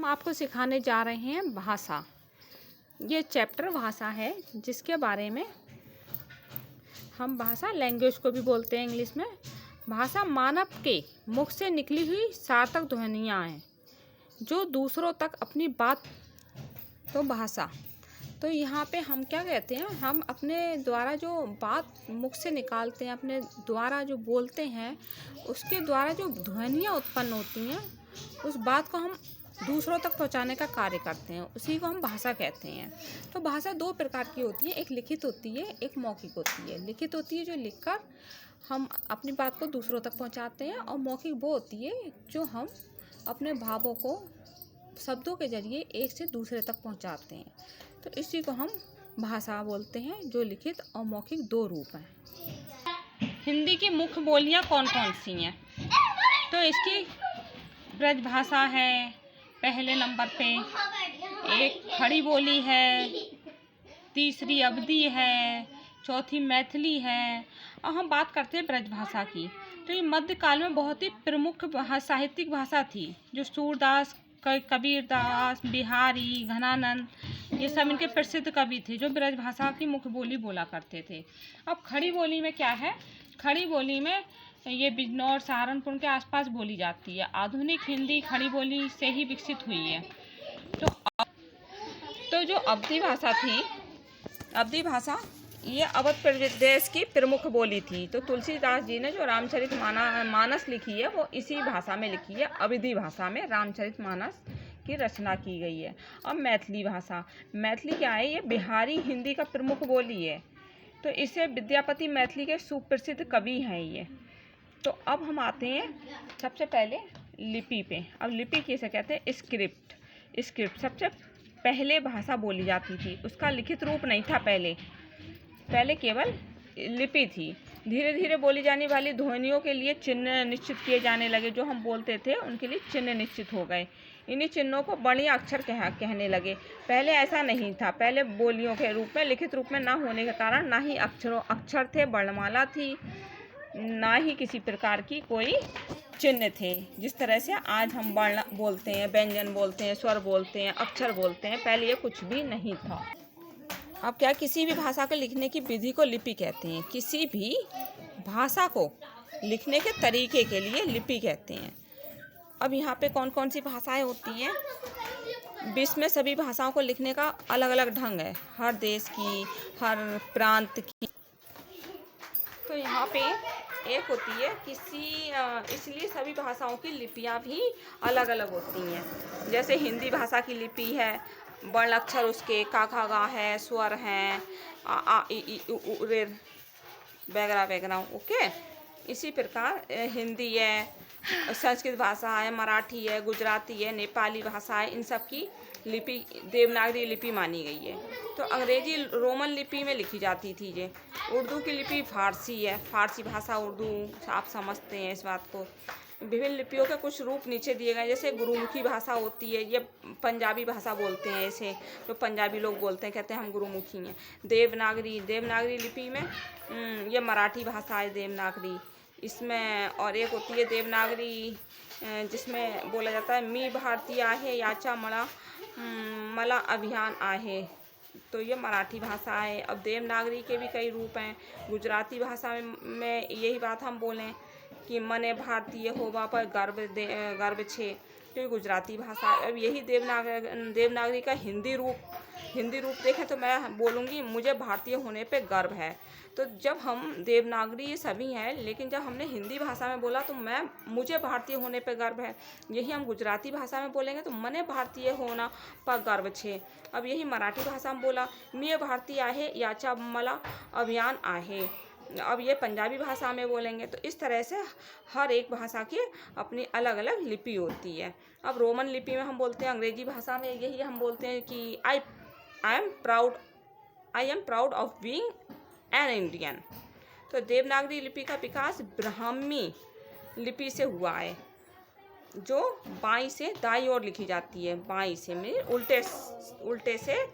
हम आपको सिखाने जा रहे हैं भाषा। ये चैप्टर भाषा है, जिसके बारे में हम भाषा लैंग्वेज को भी बोलते हैं इंग्लिश में। भाषा मानव के मुख से निकली हुई सार्थक ध्वनियाँ हैं जो दूसरों तक अपनी बात। तो भाषा, तो यहाँ पे हम क्या कहते हैं, हम अपने द्वारा जो बात मुख से निकालते हैं, अपने द्वारा जो बोलते हैं, उसके द्वारा जो ध्वनियाँ उत्पन्न होती हैं, उस बात को हम दूसरों तक पहुँचाने का कार्य करते हैं, उसी को हम भाषा कहते हैं। तो भाषा दो प्रकार की होती है, एक लिखित होती है, एक मौखिक होती है। लिखित होती है जो लिखकर हम अपनी बात को दूसरों तक पहुँचाते हैं, और मौखिक वो होती है जो हम अपने भावों को शब्दों के जरिए एक से दूसरे तक पहुँचाते हैं। तो इसी को हम भाषा बोलते हैं, जो लिखित और मौखिक दो रूप हैं। हिंदी की मुख्य बोलियां कौन कौन सी हैं? तो इसकी ब्रज भाषा है पहले नंबर पे, एक खड़ी बोली है, तीसरी अवधी है, चौथी मैथिली है। और हम बात करते हैं ब्रज भाषा की। तो ये मध्यकाल में बहुत ही प्रमुख साहित्यिक भाषा थी, जो सूरदास, कबीरदास, बिहारी, घनानंद, ये सब इनके प्रसिद्ध कवि थे जो ब्रज भाषा की मुख्य बोली बोला करते थे। अब खड़ी बोली में क्या है? खड़ी बोली में ये बिजनौर, सहारनपुर के आसपास बोली जाती है। आधुनिक हिंदी खड़ी बोली से ही विकसित हुई है। तो जो अवधी भाषा थी, अवधी भाषा ये अवध प्रदेश की प्रमुख बोली थी। तो तुलसीदास जी ने जो रामचरित मानस लिखी है, वो इसी भाषा में लिखी है। अवधी भाषा में रामचरित मानस की रचना की गई है। अब मैथिली भाषा, मैथिली क्या है? ये बिहारी हिंदी का प्रमुख बोली है। तो इसे विद्यापति मैथिली के सुप्रसिद्ध कवि हैं ये। तो अब हम आते हैं सबसे पहले लिपि पे। अब लिपि किसे कहते हैं? स्क्रिप्ट। स्क्रिप्ट सबसे पहले भाषा बोली जाती थी, उसका लिखित रूप नहीं था पहले केवल लिपि थी। धीरे धीरे बोली जाने वाली ध्वनियों के लिए चिन्ह निश्चित किए जाने लगे। जो हम बोलते थे उनके लिए चिन्ह निश्चित हो गए। इन्हीं चिन्हों को बड़ी अक्षर कहने लगे। पहले ऐसा नहीं था। पहले बोलियों के रूप में, लिखित रूप में ना होने के कारण ना ही अक्षर थे, वर्णमाला थी, ना ही किसी प्रकार की कोई चिन्ह थे। जिस तरह से आज हम वर्ण बोलते हैं, व्यंजन बोलते हैं, स्वर बोलते हैं, अक्षर बोलते हैं, पहले ये कुछ भी नहीं था। अब क्या, किसी भी भाषा को लिखने की विधि को लिपि कहते हैं। किसी भी भाषा को लिखने के तरीके के लिए लिपि कहते हैं। अब यहाँ पे कौन कौन सी भाषाएं होती हैं? विश्व में सभी भाषाओं को लिखने का अलग अलग ढंग है, हर देश की, हर प्रांत की। तो यहाँ पे एक होती है इसलिए सभी भाषाओं की लिपियाँ भी अलग अलग होती हैं। जैसे हिंदी भाषा की लिपि है, वर्ण अक्षर उसके का खा गा है, स्वर हैं, आ आ इ ई उ ऊ रे वगैरह वगैरह। ओके, इसी प्रकार हिंदी है, संस्कृत भाषा है, मराठी है, गुजराती है, नेपाली भाषा है, इन सब की लिपि देवनागरी लिपि मानी गई है। तो अंग्रेजी रोमन लिपि में लिखी जाती थी ये। उर्दू की लिपि फारसी है, फारसी भाषा उर्दू, आप समझते हैं इस बात को। विभिन्न लिपियों के कुछ रूप नीचे दिए गए, जैसे गुरुमुखी भाषा होती है, ये पंजाबी भाषा बोलते हैं इसे, जो पंजाबी लोग बोलते हैं, कहते हैं हम गुरुमुखी हैं। देवनागरी लिपि में ये मराठी भाषा है देवनागरी, इसमें। और एक होती है देवनागरी जिसमें बोला जाता है मी भारतीय आहे याचा मला अभियान आहे। तो ये मराठी भाषा है। अब देवनागरी के भी कई रूप हैं। गुजराती भाषा में यही बात हम बोलें कि मने भारतीय होवा पर गर्व छे, तो गुजराती भाषा। अब यही देवनागरी का हिंदी रूप देखें तो मैं बोलूँगी मुझे भारतीय होने पे गर्व है। तो जब हम देवनागरी ये सभी हैं, लेकिन जब हमने हिंदी भाषा में बोला तो मुझे भारतीय होने पे गर्व है। यही हम गुजराती भाषा में बोलेंगे तो मने भारतीय होना पर गर्व छे। अब यही मराठी भाषा में बोला मी भारतीय आहे याचा मला अभियान आहे। अब ये पंजाबी भाषा में बोलेंगे। तो इस तरह से हर एक भाषा की अपनी अलग अलग लिपि होती है। अब रोमन लिपि में हम बोलते हैं, अंग्रेजी भाषा में यही हम बोलते हैं कि I am proud of being an Indian. तो देवनागरी लिपि का विकास ब्राह्मी लिपि से हुआ है, जो बाईं से दाईं ओर लिखी जाती है। बाईं से में उल्टे से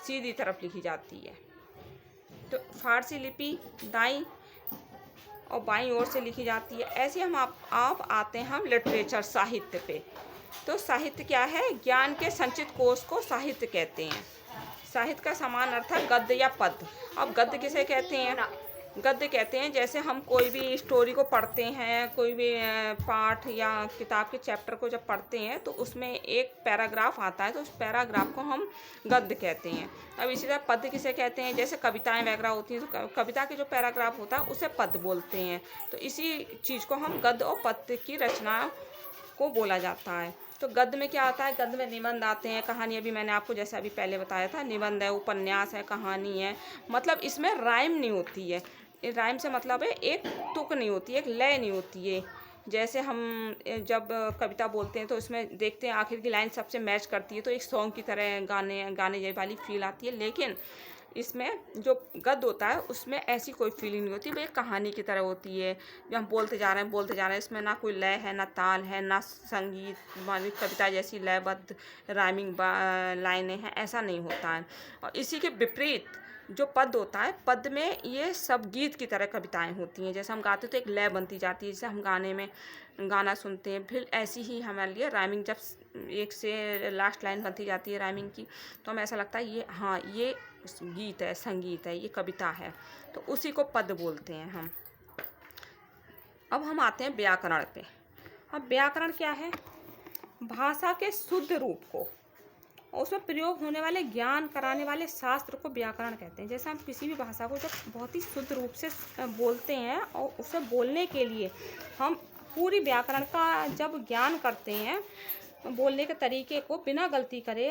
सीधी तरफ लिखी जाती है। तो फारसी लिपि दाईं और बाईं ओर से लिखी जाती है। ऐसे हम आप आते हैं हम लिटरेचर, साहित्य पे। तो साहित्य क्या है? ज्ञान के संचित कोश को साहित्य कहते हैं। साहित्य का समान अर्थ है गद्य या पद्य। अब गद्य किसे कहते हैं? गद्य कहते हैं जैसे हम कोई भी स्टोरी को पढ़ते हैं, कोई भी पाठ या किताब के चैप्टर को जब पढ़ते हैं तो उसमें एक पैराग्राफ आता है, तो उस पैराग्राफ को हम गद्य कहते हैं। अब इसी तरह पद्य किसे कहते हैं? जैसे कविताएं वगैरह होती हैं तो कविता के जो पैराग्राफ होता है उसे पद्य बोलते हैं। तो इसी चीज़ को हम गद्य और पद्य की रचना को बोला जाता है। तो गद्य में क्या आता है? गद्य में निबंध आते हैं, कहानी, अभी मैंने आपको जैसा अभी पहले बताया था, निबंध है, उपन्यास है, कहानी है। मतलब इसमें राइम नहीं होती है। राइम से मतलब है एक तुक नहीं होती है, एक लय नहीं होती है। जैसे हम जब कविता बोलते हैं तो इसमें देखते हैं आखिर की लाइन सबसे मैच करती है, तो एक सॉन्ग की तरह गाने ये वाली फील आती है। लेकिन इसमें जो गद्य होता है उसमें ऐसी कोई फीलिंग नहीं होती, वो एक कहानी की तरह होती है। जब हम बोलते जा रहे हैं, इसमें ना कोई लय है, ना ताल है, ना संगीत, मानी कविता जैसी लयबद्ध राइमिंग लाइनें हैं, ऐसा नहीं होता है। और इसी के विपरीत जो पद होता है, पद में ये सब गीत की तरह कविताएं होती हैं। जैसे हम गाते तो एक लय बनती जाती है, जैसे हम गाने में गाना सुनते हैं, फिर ऐसी ही हमारे लिए राइमिंग जब एक से लास्ट लाइन बनती जाती है राइमिंग की, तो हमें ऐसा लगता है ये हाँ ये गीत है, संगीत है, ये कविता है, तो उसी को पद बोलते हैं हम। अब हम आते हैं व्याकरण पे। अब व्याकरण क्या है? भाषा के शुद्ध रूप को और उसमें प्रयोग होने वाले ज्ञान कराने वाले शास्त्र को व्याकरण कहते हैं। जैसे हम किसी भी भाषा को जब बहुत ही शुद्ध रूप से बोलते हैं और उसे बोलने के लिए हम पूरी व्याकरण का जब ज्ञान करते हैं, बोलने के तरीके को बिना गलती करे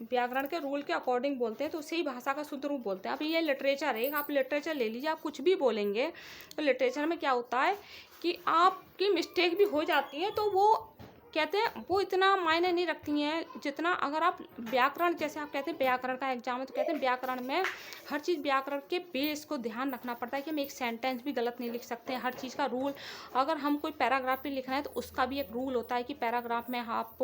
व्याकरण के रूल के अकॉर्डिंग बोलते हैं, तो उसे ही भाषा का शुद्ध रूप बोलते हैं। अब ये लिटरेचर है, आप लिटरेचर ले लीजिए, आप कुछ भी बोलेंगे तो लिटरेचर में क्या होता है कि आपकी मिस्टेक भी हो जाती है, तो वो कहते हैं वो इतना मायने नहीं रखती हैं जितना अगर आप व्याकरण, जैसे आप कहते हैं व्याकरण का एग्जाम है, तो कहते हैं व्याकरण में हर चीज़ व्याकरण के बेस को ध्यान रखना पड़ता है कि हम एक सेंटेंस भी गलत नहीं लिख सकते हैं। हर चीज़ का रूल, अगर हम कोई पैराग्राफ भी लिख रहे हैं तो उसका भी एक रूल होता है कि पैराग्राफ में आप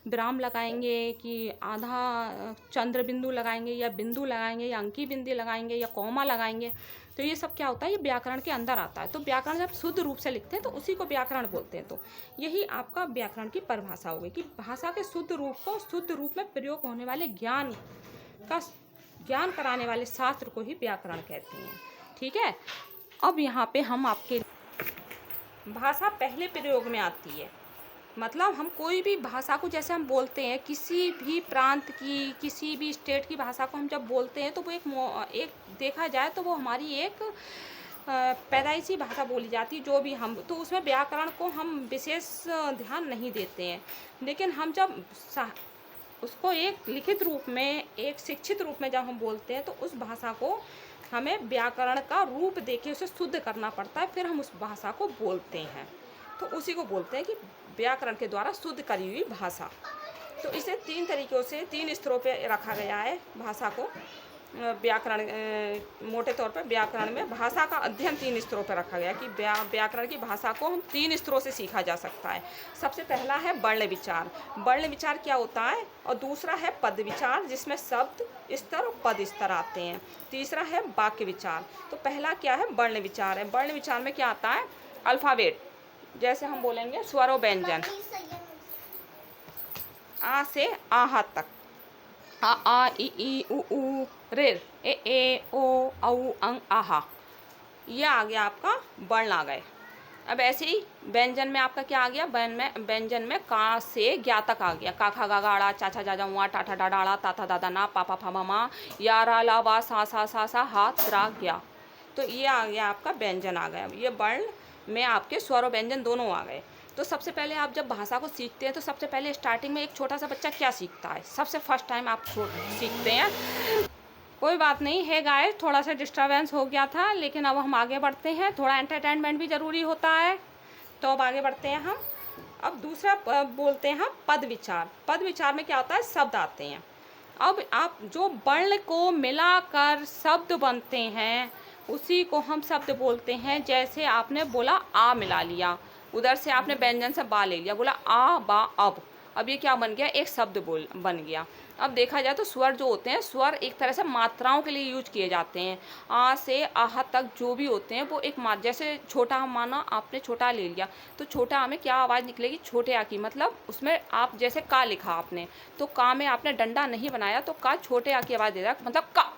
विराम लगाएंगे कि आधा चंद्र बिंदु लगाएंगे या बिंदु लगाएंगे या अंकी बिंदी लगाएंगे या कॉमा लगाएंगे। तो ये सब क्या होता है? ये व्याकरण के अंदर आता है। तो व्याकरण जब शुद्ध रूप से लिखते हैं तो उसी को व्याकरण बोलते हैं। तो यही आपका व्याकरण की परिभाषा हो गई कि भाषा के शुद्ध रूप को, शुद्ध रूप में प्रयोग होने वाले ज्ञान ज्ञान कराने वाले शास्त्र को ही व्याकरण कहते हैं। ठीक है। अब यहाँ पे हम आपके भाषा पहले प्रयोग में आती है, मतलब हम कोई भी भाषा को जैसे हम बोलते हैं, किसी भी प्रांत की, किसी भी स्टेट की भाषा को हम जब बोलते हैं तो वो एक देखा जाए तो वो हमारी एक पैदाइशी भाषा बोली जाती है जो भी हम, तो उसमें व्याकरण को हम विशेष ध्यान नहीं देते हैं। लेकिन हम जब उसको एक लिखित रूप में, एक शिक्षित रूप में जब हम बोलते हैं तो उस भाषा को हमें व्याकरण का रूप देके उसे शुद्ध करना पड़ता है, फिर हम उस भाषा को बोलते हैं। तो उसी को बोलते हैं कि व्याकरण के द्वारा शुद्ध करी हुई भाषा। तो इसे तीन तरीक़ों से, तीन स्तरों पे रखा गया है भाषा को। व्याकरण मोटे तौर पर व्याकरण में भाषा का अध्ययन तीन स्तरों पर रखा गया कि व्याकरण की भाषा को हम तीन स्तरों से सीखा जा सकता है। सबसे पहला है वर्ण विचार। वर्ण विचार क्या होता है? और दूसरा है पद विचार, जिसमें शब्द स्तर और पद स्तर आते हैं। तीसरा है वाक्य विचार। तो पहला क्या है? वर्ण विचार है। वर्ण विचार में क्या आता है? अल्फ़ाबेट, जैसे हम बोलेंगे स्वर और व्यंजन, आ से आहा तक, आ ई उ ऊ रे, ए ओ औ अंग आहा, ये आ गया आपका वर्ण आ गए। अब ऐसे ही व्यंजन में आपका क्या आ गया? व्यंजन में का से ज्ञा तक आ गया। का खा गा गाड़ा, चाचा जाजा हुआ, टाठा डाड़ा, ताता दादा ना, पापा फामा माँ, या रा ला वा, सा हाथ रा गया। तो ये आ गया आपका व्यंजन आ गया। ये वर्ण में आपके स्वर और व्यंजन दोनों आ गए। तो सबसे पहले आप जब भाषा को सीखते हैं तो सबसे पहले स्टार्टिंग में एक छोटा सा बच्चा क्या सीखता है? सबसे फर्स्ट टाइम आप सीखते हैं, कोई बात नहीं है गाइस, थोड़ा सा डिस्टर्बेंस हो गया था, लेकिन अब हम आगे बढ़ते हैं। थोड़ा एंटरटेनमेंट भी ज़रूरी होता है, तो अब आगे बढ़ते हैं हम। अब दूसरा बोलते हैं हम पद विचार। पद विचार में क्या होता है? शब्द आते हैं। अब आप जो वर्ण को मिलाकर शब्द बनते हैं उसी को हम शब्द बोलते हैं। जैसे आपने बोला आ मिला लिया, उधर से आपने व्यंजन से बा ले लिया, बोला आ बा अब, अब ये क्या बन गया, एक शब्द बन गया। अब देखा जाए तो स्वर जो होते हैं, स्वर एक तरह से मात्राओं के लिए यूज किए जाते हैं। आ से आह तक जो भी होते हैं वो एक मात्रा, जैसे छोटा आ माना आपने छोटा आ ले लिया तो छोटा आ में क्या आवाज़ निकलेगी, छोटे आ की, मतलब उसमें आप जैसे का लिखा आपने तो का में आपने डंडा नहीं बनाया तो का छोटे आ की आवाज़ दे रहा, मतलब का।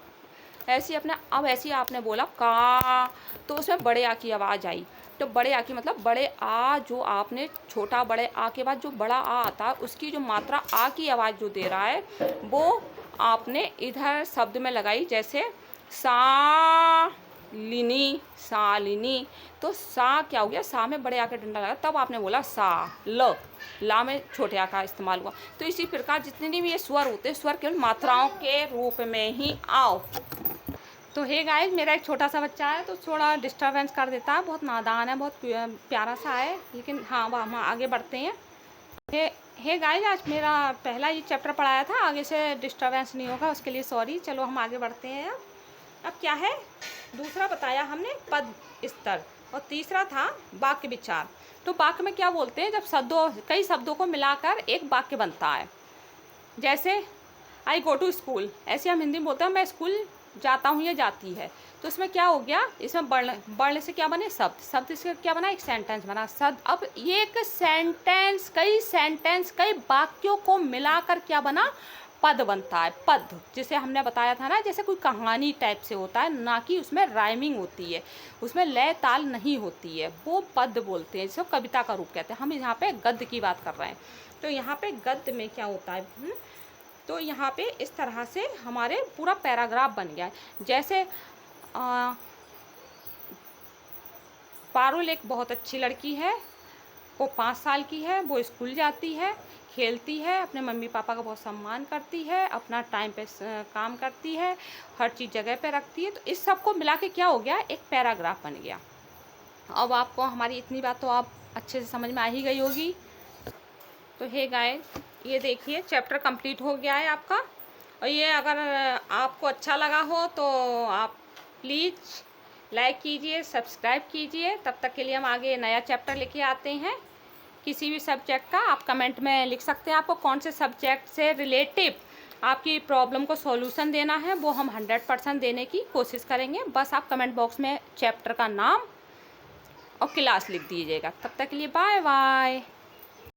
ऐसी अपने अब ऐसी आपने बोला का तो उसमें बड़े आ की आवाज़ आई। तो बड़े आ की मतलब बड़े आ, जो आपने छोटा बड़े आ के बाद जो बड़ा आ आता है उसकी जो मात्रा आ की आवाज़ जो दे रहा है वो आपने इधर शब्द में लगाई, जैसे सालिनी, सालिनी। तो सा क्या हो गया, सा में बड़े आ का डंडा लगा, तब आपने बोला सा। ल, ला में छोटे आ का इस्तेमाल हुआ। तो इसी प्रकार जितने भी ये स्वर होते हैं, स्वर केवल मात्राओं के रूप में ही आओ। तो हे गाइस, मेरा एक छोटा सा बच्चा है तो थोड़ा डिस्टरबेंस कर देता है, बहुत नादान है, बहुत प्यारा सा है, लेकिन हाँ वह हम आगे बढ़ते हैं। हे गाइस, आज मेरा पहला ये चैप्टर पढ़ाया था, आगे से डिस्टरबेंस नहीं होगा उसके लिए सॉरी। चलो हम आगे बढ़ते हैं। अब क्या है, दूसरा बताया हमने पद स्तर और तीसरा था वाक्य विचार। तो वाक्य में क्या बोलते हैं, जब कई शब्दों को मिलाकर एक वाक्य बनता है। जैसे आई गो टू स्कूल, ऐसे हम हिंदी में बोलते हैं मैं स्कूल जाता हूँ या जाती है। तो इसमें क्या हो गया, इसमें बढ़ने से क्या बने शब्द, शब्द से क्या बना, एक सेंटेंस बना। अब ये एक सेंटेंस कई वाक्यों को मिलाकर क्या बना, पद बनता है। पद जिसे हमने बताया था ना, जैसे कोई कहानी टाइप से होता है, ना कि उसमें राइमिंग होती है, उसमें लय ताल नहीं होती है, वो पद बोलते हैं, जिसे कविता का रूप कहते हैं। हम यहाँ पे गद्य की बात कर रहे हैं। तो यहाँ पे गद्य में क्या होता है, तो यहाँ पे इस तरह से हमारे पूरा पैराग्राफ बन गया है। जैसे पारुल एक बहुत अच्छी लड़की है, वो 5 साल की है, वो स्कूल जाती है, खेलती है, अपने मम्मी पापा का बहुत सम्मान करती है, अपना टाइम पे काम करती है, हर चीज़ जगह पे रखती है। तो इस सब को मिला के क्या हो गया, एक पैराग्राफ बन गया। अब आपको हमारी इतनी बात तो आप अच्छे से समझ में आ ही गई होगी। तो हे गाइस, ये देखिए चैप्टर कंप्लीट हो गया है आपका। और ये अगर आपको अच्छा लगा हो तो आप प्लीज़ लाइक कीजिए, सब्सक्राइब कीजिए। तब तक के लिए हम आगे नया चैप्टर लेके आते हैं। किसी भी सब्जेक्ट का आप कमेंट में लिख सकते हैं, आपको कौन से सब्जेक्ट से रिलेटिव आपकी प्रॉब्लम को सॉल्यूशन देना है, वो हम 100% देने की कोशिश करेंगे। बस आप कमेंट बॉक्स में चैप्टर का नाम और क्लास लिख दीजिएगा। तब तक के लिए बाय बाय।